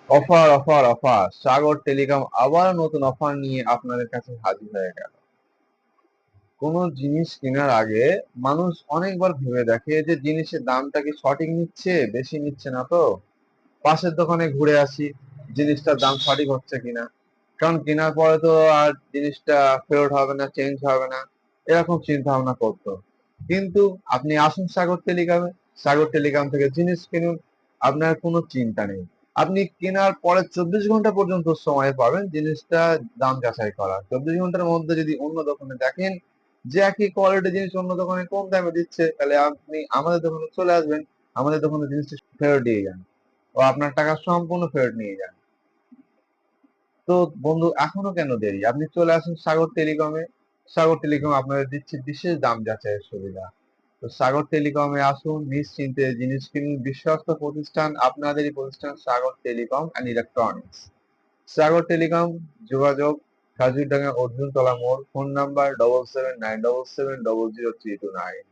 Offer offer offer, সাগর telecom আবার নতুন offer নিয়ে আপনাদের কাছে হাজির হয়ে গেল। কোনো জিনিস কেনার আগে মানুষ অনেকবার ভেবে দেখে যে জিনিসের দামটা কি সঠিক নিচ্ছে, বেশি নিচ্ছে না তো। পাশের দোকানে ঘুরে আসি, জিনিসটার দাম সঠিক হচ্ছে কিনা। কারণ কেনার পরে তো আর জিনিসটা ফেরত হবে না, চেঞ্জ হবে না, এরকম চিন্তা ভাবনা করতো। কিন্তু আপনি আসুন সাগর টেলিকমে, সাগর টেলিকম থেকে জিনিস কিনুন, আপনার কোনো চিন্তা নেই। আপনি কেনার পরে 24 ঘন্টা পর্যন্ত সময় পাবেন জিনিসটা দাম যাচাই করার। 24 ঘন্টার মধ্যে যদি অন্য দোকানে দেখেন যে একই কোয়ালিটি জিনিস অন্য দোকানে কম দামে দিচ্ছে, তাহলে আপনি আমাদের দোকানে চলে আসবেন, আমাদের দোকানে জিনিসটা ফেরত দিয়ে যান ও আপনার টাকা সম্পূর্ণ ফেরত নিয়ে যান। তো বন্ধু, এখনো কেন দেরি? আপনি চলে আসুন সাগর টেলিকমে। সাগর টেলিকম আপনাদের দিচ্ছে বিশেষ দাম যাচাইয়ের সুবিধা। তো সাগর টেলিকমে আসুন, নিশ্চিন্তে জিনিস কিনুন। বিশ্বস্ত প্রতিষ্ঠান আপনাদেরই প্রতিষ্ঠান, Sagar telecom and electronics. Sagar telecom, যোগাযোগ খাজুরডাঙ্গা অর্জুনতলা মোড়, ফোন নাম্বার 7797700329।